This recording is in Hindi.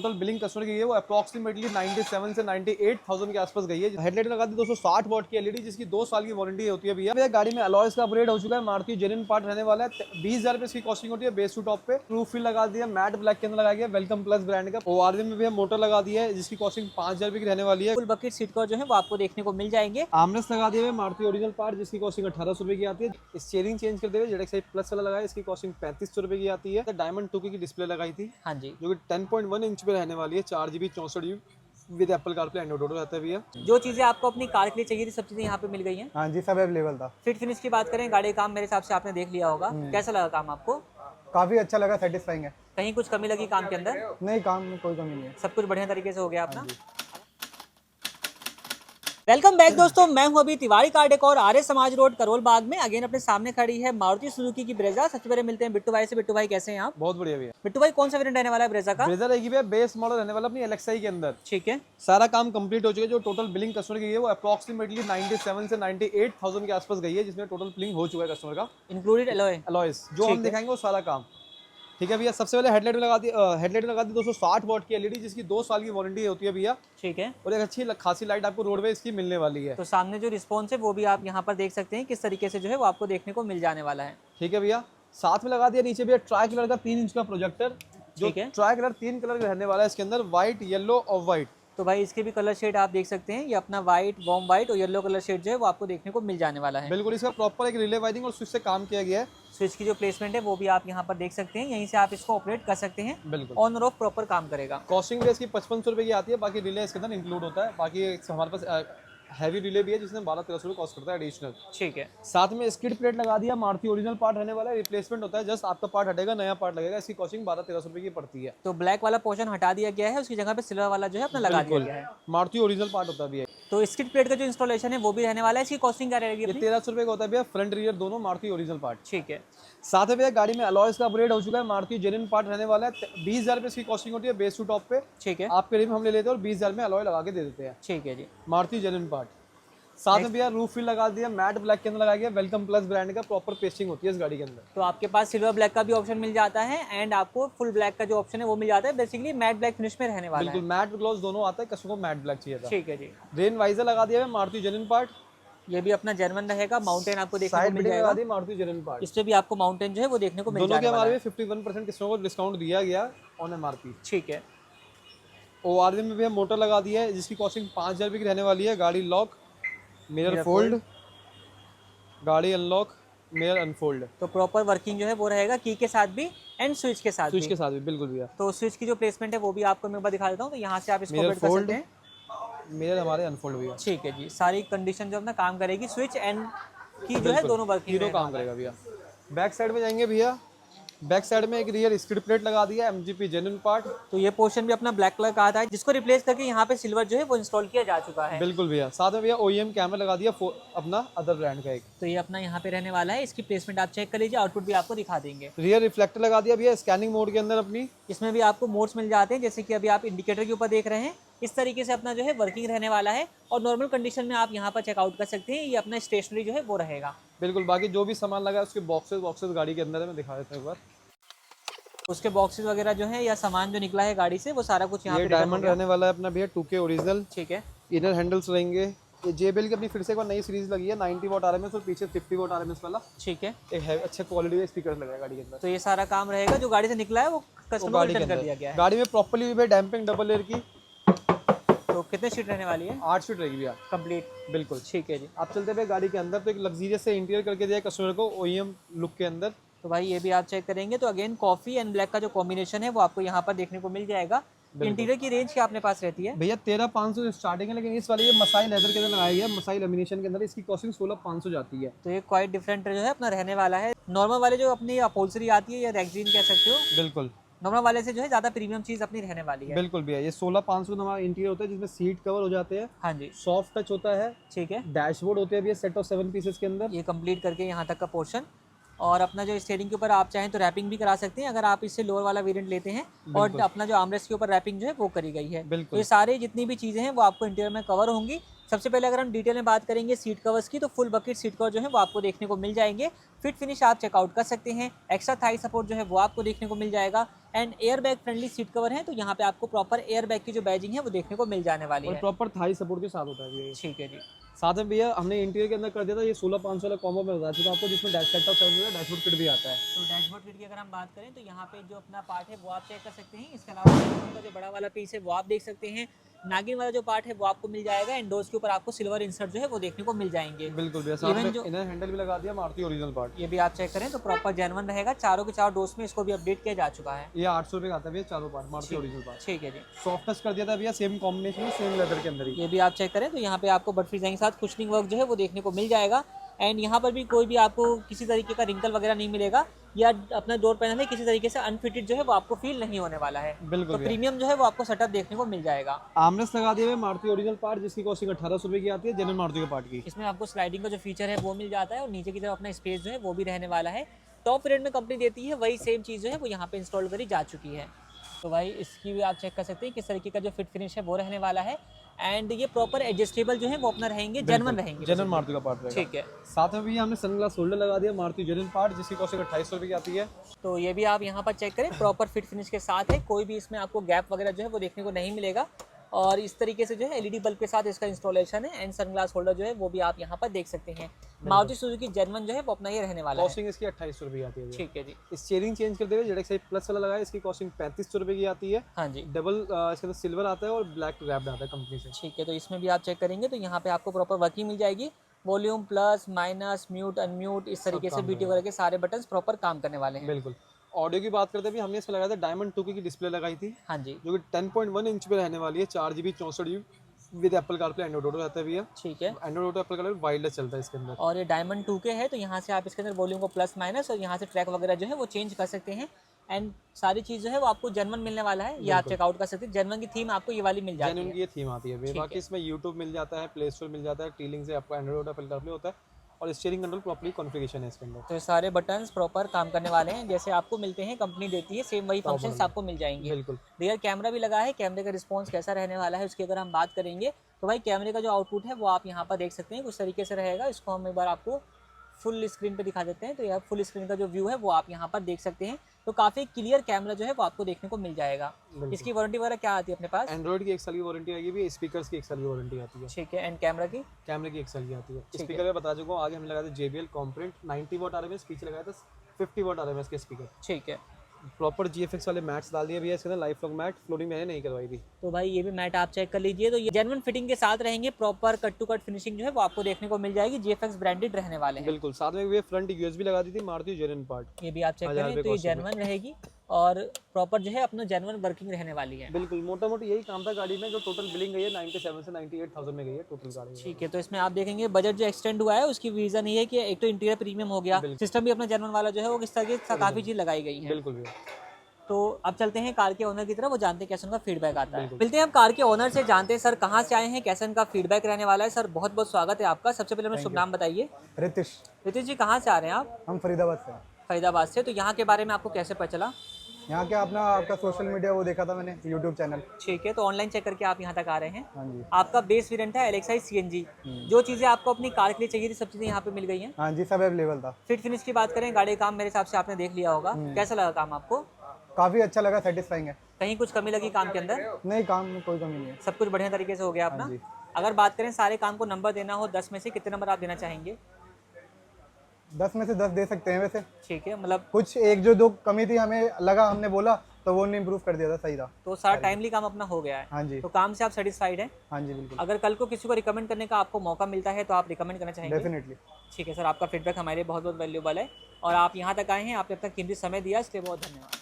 टोटल बिलिंग कस्टमर की है वो अप्रॉक्सीमेटली 97 से 98,000 के आसपास गई है। हेडलाइट लगा दी 260 वॉट की एलईडी जिसकी 2 साल की वारंटी होती है भैया। गाड़ी में अलॉयज का अपग्रेड हो चुका है, मारुति जेन्युइन पार्ट रहने वाला है। 20,000 रुपए इसकी कॉस्टिंग होती है बेस टू टॉप पे। रूफ फिल लगा दिया, मैट ब्लैक के अंदर लगाया गया वेलकम प्लस ब्रांड का। ओआरवी में भी मोटर लगा दिया है जिसकी कॉस्टिंग 5,000 रुपए की रहने वाली है। फुल बकेट सीट कवर जो है वो आपको देखने को मिल जाएंगे। आर्मरेस्ट लगा दिए हुए मारुति ओरिजिनल पार्ट जिसकी कॉस्टिंग 1,800 रुपए की आती है। स्टीयरिंग चेंज कर दिए हुए जेडक्स प्लस वाला लगाया, इसकी कॉस्टिंग 3,500 रुपए की आती है। डायमंड 2K की डिस्प्ले लगाई थी, हाँ जी, जो कि 10.1 इंच पे रहने वाली है। 4GB 64GB with Apple CarPlay Android auto रहता है भैया। जो चीजें आपको अपनी कार के लिए चाहिए थी सब चीजें यहाँ पे मिल गई हैं। हाँ जी, सब अवेलेबल था। फिट फिनिश की बात करें, गाड़ी का काम मेरे हिसाब से आपने देख लिया होगा, कैसा लगा काम आपको? काफी अच्छा लगा, सेटिस्फाइंग है। कहीं कुछ कमी लगी काम के अंदर? नहीं, काम में कोई कमी नहीं है। सब कुछ बढ़िया तरीके से हो गया अपना। वेलकम बैक दोस्तों, मैं हूं अभी Tiwari car decor Arya Samaj road Karol Bagh में। अगेन अपने सामने खड़ी है मारुति सुजुकी की ब्रेजा। सबसे पहले मिलते हैं बिट्टू भाई से। बिट्टू भाई कैसे हैं आप? बहुत बढ़िया भैया। बिट्टू भाई कौन सा वेरिएंट रहने वाला है ब्रेजा का? ब्रेजा रहेगी भैया बेस मॉडल रहने वाला अपनी एलेक्साई के अंदर। ठीक है, सारा काम कंप्लीट हो चुका है। जो टोटल बिलिंग कस्टमर की है वो अप्रॉक्सीमेटली 97 से 98,000 के आसपास गई है, जिसमें टोटल बिलिंग हो चुका है कस्टमर का इंक्लूडेड एलॉय अलॉयस जो हम दिखाएंगे वो सारा काम। ठीक है भैया, सबसे पहले हेडलाइट लगा दी 260 वॉट की एलईडी जिसकी 2 साल की वारंटी होती है भैया। ठीक है, और एक अच्छी खासी लाइट आपको रोडवे इसकी मिलने वाली है। तो सामने जो रिस्पॉन्स है वो भी आप यहाँ पर देख सकते हैं किस तरीके से जो है वो आपको देखने को मिल जाने वाला है। ठीक है भैया, साथ में लगा दिया नीचे भैया ट्राई कलर का 3 इंच का प्रोजेक्टर। जो ठीक है, ट्राई कलर 3 कलर रहने वाला है इसके अंदर, व्हाइट, येलो और व्हाइट। तो भाई इसके भी कलर शेड आप देख सकते हैं। ये अपना व्हाइट, वार्म व्हाइट और येलो कलर शेड जो है वो आपको देखने को मिल जाने वाला है। बिल्कुल, इसका प्रॉपर एक रिले वायरिंग और स्विच से काम किया गया है। स्विच की जो प्लेसमेंट है वो भी आप यहाँ पर देख सकते हैं, यहीं से आप इसको ऑपरेट कर सकते हैं। बिल्कुल, ऑन और ऑफ प्रॉपर काम करेगा। कॉस्टिंग भी इसकी 5,500 रुपए की आती है। बाकी रिले इसके अंदर इंक्लूड होता है। बाकी हमारे पास हैवी रिले भी है जिसमें 12-1300 रुपये कॉस्ट करता है एडिशनल। ठीक है, साथ में स्किड प्लेट लगा दिया, मारुति ओरिजिनल पार्ट रहने वाला है, रिप्लेसमेंट होता है। जस्ट आपका पार्ट हटेगा, नया पार्ट लगेगा। इसकी कॉस्टिंग 12-1300 रुपए की पड़ती है। तो ब्लैक वाला पोर्शन हटा दिया गया है, उसकी जगह पे सिल्वर वाला जो है अपना लगा दिया गया है। मारुति ओरिजिनल पार्ट होता भी है। तो स्किड प्लेट का जो इंस्टॉलेशन है वो भी रहने वाला है। इसकी कॉस्टिंग क्या रहेगी? ये 1300 रुपए का होता है भैया, फ्रंट रियर दोनों मारुति ओरिजिनल पार्ट। ठीक है, साथ में भैया गाड़ी में अलॉयज का अपग्रेड हो चुका है, मारुति जेन्युइन पार्ट रहने वाला है। 20,000 रुपए इसकी कॉस्टिंग होती है बेस टू टॉप पे। ठीक है, आपके लिए हम ले लेते हैं और 20,000 में अलॉय लगा के दे देते हैं। ठीक है जी। Maruti genuine part. साथ में भैया रूफ फिल लगा दिया, मैट ब्लैक के अंदर लगाया गया, वेलकम प्लस ब्रांड का प्रॉपर पेस्टिंग होती है इस गाड़ी के अंदर। तो आपके पास सिल्वर ब्लैक का भी ऑप्शन मिल जाता है एंड आपको फुल ब्लैक का जो ऑप्शन है वो मिल जाता है। बेसिकली मैट ब्लैक फिनिश में रहने वाला है। बिल्कुल, मैट ग्लोव दोनों आता है, कस्टमर को मैट ब्लैक चाहिए था। ठीक है जी। रेन वाइजर लगा दिया है मारुति जेन्युइन पार्ट। ये भी अपना जर्मन रहेगा। माउंटेन आपको देखने को साइड मिल बिल्डिंग जाएगा। लगा दी मारुति जेन्युइन पार्ट। इस पे भी आपको माउंटेन जो है वो देखने को मिल दोनों के जाने वाला हमारे है। 51% कस्टमर को डिस्काउंट दिया गया ऑन एमआरपी। ठीक है, ओआरवी में भी हम मोटर लगा दी है जिसकी कॉस्टिंग 5,000 रुपए की रहने वाली है। गाड़ी लॉक, मिरर फोल्ड, गाड़ी अनलॉक, मिरर अनफोल्ड। तो प्रॉपर वर्किंग जो है वो रहेगा की के साथ भी एंड स्विच के साथ स्विच भी। के साथ भी बिल्कुल भैया। तो स्विच की जो प्लेसमेंट है वो भी आपको मैं एक बार दिखा देता हूँ। तो यहाँ से आप इसको मिरर ऑपरेट कर फोल्ड, सकते हैं। मिरर हमारे अनफोल्ड भैया। ठीक है जी। सारी कंडीशन जो अपना काम करेगी, स्विच एंड की जो है दोनों वर्किंग हीरो काम करेगा भैया। बैक साइड में जाएंगे भैया, बैक साइड में एक रियर स्किड प्लेट लगा दिया एमजीपी जेन्युइन पार्ट। तो ये पोर्शन भी अपना ब्लैक कलर का आता है जिसको रिप्लेस करके यहाँ पे सिल्वर जो है वो इंस्टॉल किया जा चुका है। बिल्कुल भैया। साथ में भैया ओईएम कैमरा लगा दिया अपना अदर ब्रांड का एक। तो ये अपना यहाँ पे रहने वाला है। इसकी प्लेसमेंट आप चेक कर लीजिए, आउटपुट भी आपको दिखा देंगे। रियर रिफ्लेक्टर लगा दिया भैया स्कैनिंग मोड के अंदर अपनी। इसमें भी आपको मोड्स मिल जाते हैं, जैसे कि अभी आप इंडिकेटर के ऊपर देख रहे हैं। इस तरीके से अपना जो है वर्किंग रहने वाला है। और नॉर्मल कंडीशन में आप यहाँ पर चेकआउट कर सकते हैं। ये अपना स्टेशनरी जो है वो रहेगा। बिल्कुल, बाकी जो भी सामान लगा है उसके बॉक्सेस गाड़ी के अंदर है, मैं दिखा देता हूँ एक बार। उसके बॉक्सेस वगैरह जो है या सामान जो निकला है गाड़ी से वो सारा कुछ यहाँ ये पे डायमंड रहने वाला है अपना भैया 2K ओरिजिनल। ठीक है, इनर हैंडल्स रहेंगे। ये JBL की अपनी फिर से एक बार नई सीरीज लगी है 90 वॉट आरएमएस और पीछे 50 वॉट आरएमएस वाला ठीक है। एक है अच्छे क्वालिटी के स्पीकर लगाया गाड़ी के अंदर। तो ये सारा काम रहेगा जो गाड़ी से निकला है वो कस्टमर को रिटर्न कर दिया गया है। गाड़ी में प्रॉपर्ली भी डैम्पिंग डबल एयर की। तो कितने सीट रहने वाली है? 8 सीट रहेगी भैया कंप्लीट। बिल्कुल। ठीक है जी। आप चलते हुए गाड़ी के अंदर तो एक लग्जरियस से इंटीरियर करके दिया कस्टमर को ओईएम लुक के अंदर। तो भाई ये भी आप चेक करेंगे तो अगेन कॉफी एंड ब्लैक का जो कॉम्बिनेशन है वो आपको यहाँ पर देखने को मिल जाएगा। इंटीरियर की रेंज क्या अपने पास रहती है? भैया 13,500 स्टार्टिंग है, लेकिन इस वाले ये मसाई लेदर के अंदर लगाई है, मसाई लेमिनेशन के अंदर। इसकी कॉस्टिंग 16,500 जाती है। तो ये क्वाइट डिफरेंट जो है अपना रहने वाला है। नॉर्मल वाले जो अपनी अपहोल्सरी आती है या रेक्सीन कह सकते हो, बिल्कुल नॉर्मल वाले से जो है ज्यादा प्रीमियम चीज अपनी रहने वाली है। बिल्कुल भैया। ये 16,500 का हमारा इंटीरियर होता है जिसमें सीट कवर हो जाते हैं, हाँ जी, सॉफ्ट टच होता है, ठीक है। डैशबोर्ड होते हैं भैया सेट ऑफ 7 पीसेस के अंदर। ये कंप्लीट करके यहाँ तक का पोर्शन। और अपना जो स्टीयरिंग के ऊपर आप चाहें तो रैपिंग भी करा सकते हैं अगर आप इससे लोअर वाला वेरिएंट लेते हैं। और अपना जो आर्मरेस्ट के ऊपर रैपिंग जो है वो करी गई है। तो ये सारे जितनी भी चीज़ें हैं वो आपको इंटीरियर में कवर होंगी। सबसे पहले अगर हम डिटेल में बात करेंगे सीट कवर्स की, तो फुल बकेट सीट कवर जो है वो आपको देखने को मिल जाएंगे। फिट फिनिश आप चेकआउट कर सकते हैं। एक्स्ट्रा थाई सपोर्ट जो है वो आपको देखने को मिल जाएगा। And air bag friendly seat cover है, तो यहाँ पे आपको प्रॉपर एयर बैग की जो बैजिंग है वो देखने को मिल जाने वाली और है। प्रॉपर थाई सपोर्ट के साथ होता है ये। ठीक है जी। साथ में भैया हमने इंटीरियर के अंदर कर दिया था ये 16,500 वाला कॉम्बो में बता चुका आपको, जिसमें dash set top dashboard kit भी आता है। तो डैशबोर्ड किट की अगर हम बात करें तो यहाँ पे जो अपना पार्ट है वो आप चेक कर सकते हैं। इसके अलावा का जो बड़ा वाला पीस है वो आप देख सकते हैं। नागिन वाला जो पार्ट है वो आपको मिल जाएगा। एंड डोर्स के ऊपर आपको सिल्वर इंसर्ट जो है वो देखने को मिल जाएंगे। बिल्कुल भैया, साथ में इनर हैंडल भी लगा दिया मारुति ओरिजिनल पार्ट। ये भी आप चेक करें तो प्रॉपर जेन्युइन रहेगा। चारों के चार डोर्स में इसको भी अपडेट किया जा चुका है। ये 800 रुपये का आता है भैया चारों पार्ट, मारुति ओरिजिनल पार्ट। ठीक है जी। सॉफ्टनेस कर दिया था भैया सेम कॉम्बिनेशन में, सेम लेदर के अंदर ही। ये भी आप चेक करें तो यहाँ पे आपको बट डिजाइन के साथ कुशनिंग वर्क जो है वो देखने को मिल जाएगा। एंड यहाँ पर भी कोई भी आपको किसी तरीके का रिंकल वगैरह नहीं मिलेगा, या अपना डोर पैनल है किसी तरीके से अनफिटेड जो है वो आपको फील नहीं होने वाला है। बिल्कुल तो प्रीमियम जो है वो आपको सेटअप देखने को मिल जाएगा। आर्मरेस्ट लगा दिए हुए मारुति ओरिजिनल पार्ट, जिसकी कॉस्टिंग 1800 रुपये की आती है जेन्युइन मारुति के पार्ट की। इसमें आपको स्लाइडिंग का जो फीचर है वो मिल जाता है, और नीचे की तरफ अपना स्पेस जो है वो भी रहने वाला है। टॉप रेट में कंपनी देती है वही सेम चीज़ जो है वो यहाँ पे इंस्टॉल करी जा चुकी है। तो भाई इसकी भी आप चेक कर सकते हैं किस तरीके का जो फिट फिनिश है वो रहने वाला है। एंड ये प्रॉपर एडजस्टेबल जो है वो अपना रहेंगे, जेन्युइन रहेंगे, जेन्युइन मारुति का पार्ट रहेगा। ठीक है। साथ में भी हमने सनग्लास होल्डर लगा दिया मारुति जेन्युइन पार्ट, जिसकी कॉस्टिंग 2800 रुपये की आती है। तो ये भी आप यहाँ पर चेक करें, प्रॉपर फिट फिनिश के साथ है। कोई भी इसमें आपको गैप वगैरह जो है वो देखने को नहीं मिलेगा। और इस तरीके से जो है एलईडी बल्ब के साथ इसका इंस्टॉलेशन है। एंड सनग्लास होल्डर जो है वो भी आप यहाँ पर देख सकते हैं। मारुति सुजुकी जेन्युइन जो है वो अपना ये रहने वाला है। कॉस्टिंग इसकी 2800 रुपये की आती है। ठीक है जी। स्टीयरिंग चेंज करते हुए जेड प्लस वाला लगाया, इसकी कॉस्टिंग 3500 रुपये की आती है। हाँ जी। डबल इसके अंदर सिल्वर आता है और ब्लैक रैप्ड आता है कंपनी से। ठीक है, तो इसमें भी आप चेक करेंगे तो यहाँ पे आपको प्रॉपर वर्किंग मिल जाएगी। Volume plus minus mute unmute इस तरीके से बीटी वगैरह के सारे बटन्स प्रॉपर काम करने वाले हैं। बिल्कुल। ऑडियो की बात करते हैं भी हमने इसमें लगाया था डायमंड 2 की डिस्प्ले लगाई थी, हाँ जी। जो कि 10.1 इंच पे रहने वाली है। 4GB 64GB with Apple CarPlay Android auto रहता है भैया। ठीक है। Android auto Apple CarPlay wireless चलता है इसके अंदर। और ये डायमंड 2 के है, तो यहाँ से आप इसके अंदर वॉल्यूम को प्लस माइनस और यहाँ से ट्रैक वगैरह जो है वो चेंज कर सकते हैं। एंड सारी चीज़ जो है वो आपको जेन्युइन मिलने वाला है। ये आप चेकआउट कर सकते हैं। जेन्युइन की थीम आपको ये वाली मिल जाती है। जेन्युइन की ये थीम आती है। बाकी इसमें यूट्यूब मिल जाता है, प्ले स्टोर मिल जाता है, टीलिंग से आपको एंड्रॉइड ऑटो एप्पल कारप्ले होता है, और स्टीयरिंग कंट्रोल प्रॉपर्ली कॉन्फ़िगरेशन है इसके अंदर। तो ये सारे बटन्स प्रॉपर काम करने वाले हैं, जैसे आपको मिलते हैं कंपनी देती है सेम वही फंक्शंस आपको मिल जाएंगे। बिल्कुल। रियर कैमरा भी लगा है। कैमरे का रिस्पॉन्स कैसा रहने वाला है उसकी अगर हम बात करेंगे तो भाई कैमरे का जो आउटपुट है वो आप यहाँ पर देख सकते हैं कुछ तरीके से रहेगा। इसको हम एक बार आपको फुल स्क्रीन पे दिखा देते हैं। तो यह फुल स्क्रीन का जो व्यू है वो आप यहाँ पर देख सकते हैं। तो काफ़ी क्लियर कैमरा जो है वो आपको देखने को मिल जाएगा। इसकी वारंटी वगैरह क्या आती है अपने पास? एंड्रॉइड की 1 साल की वारंटी आएगी भी, स्पीकर्स की 1 साल की वारंटी आती है। ठीक है। एंड कैमरा की? कैमरे की 1 साल की आती है। स्पीकर में बता चुका हूँ, आगे हमने लगाया था JBL कॉम्प्रेंट 90 वॉट RMS, पीछे लगाया था 50 वॉट RMS के स्पीकर। ठीक है। प्रॉपर GFX वाले मैट्स डाल दिए भैया इसके अंदर। लाइफ लॉन्ग मैट, फ्लोरिंग मैंने नहीं करवाई थी। तो भाई ये भी मैट आप चेक कर लीजिए। तो ये जेन्युइन फिटिंग के साथ रहेंगे। Proper cut to cut finishing जो है वो आपको देखने को मिल जाएगी। GFX ब्रांडेड रहने वाले हैं। बिल्कुल। साथ में भी फ्रंट USB लगा दी थी मारुति जेन्युइन पार्ट। ये भी आप चेक करें तो ये जेन्युइन रहेगी और प्रॉपर जो है अपना जेन्युइन वर्किंग रहने वाली है। बिल्कुल। मोटा मोटी यही काम था गाड़ी में। जो टोटल बिलिंग गई है 97 से 98,000 में गई है टोटल गाड़ी। ठीक है। तो इसमें आप देखेंगे बजट जो एक्सटेंड हुआ है उसकी रीजन ये है कि एक तो इंटीरियर प्रीमियम हो गया, सिस्टम भी अपना जेन्युइन वाला जो है वो किस तरह से काफी चीज लगाई गई है। बिल्कुल भैया। तो अब चलते हैं कार के ओनर की तरफ, वो जानते हैं कैसे उनका फीडबैक आता है। मिलते हैं हम कार के ओनर से, जानते हैं सर कहाँ से आए हैं, कैसे उनका फीडबैक रहने वाला है। सर बहुत बहुत स्वागत है आपका। सबसे पहले अपना शुभ नाम बताइए। रितिश। रितिश जी कहाँ से आ रहे हैं आप? हम फरीदाबाद से हैं। फरीदाबाद से। तो यहाँ के बारे में आपको कैसे पता चला? यहाँ के आपका सोशल मीडिया वो देखा था मैंने, यूट्यूब चैनल। ठीक है। तो ऑनलाइन चेक करके आप यहाँ तक आ रहे हैं। हाँ जी। आपका बेस वेरिएंट है LXi CNG। जो चीज़ें आपको अपनी कार के लिए चाहिए थी सब चीज़ें यहाँ पे मिल गई हैं। हाँ जी, सब अवेलेबल था। फिट फिनिश की बात करें, गाड़ी का काम मेरे हिसाब से आपने देख लिया होगा, कैसा लगा काम आपको? काफ़ी अच्छा लगा, सेटिस्फाइंग है। कहीं कुछ कमी लगी काम के अंदर? नहीं, काम में कोई कमी नहीं है। सब कुछ बढ़िया तरीके से हो गया अपना। अगर बात करें सारे काम को नंबर देना हो 10 में से कितने नंबर आप देना चाहेंगे? 10 में से 10 दे सकते हैं वैसे। ठीक है। मतलब कुछ एक जो 2 कमी थी हमें लगा, हमने बोला तो वो इम्प्रूव कर दिया था, सही था। तो सारा टाइमली काम अपना हो गया है। हाँ जी। तो काम से आप सेटिस्फाइड हैं? हाँ जी बिल्कुल। अगर कल को किसी को रिकमेंड करने का आपको मौका मिलता है तो आप रिकमेंड करना चाहेंगे? डेफिनेटली। ठीक है सर, आपका फीडबैक हमारे लिए बहुत बहुत वैल्यूबल है और आप यहाँ तक आए हैं, आपने अपना कीमती समय दिया, इसलिए बहुत धन्यवाद।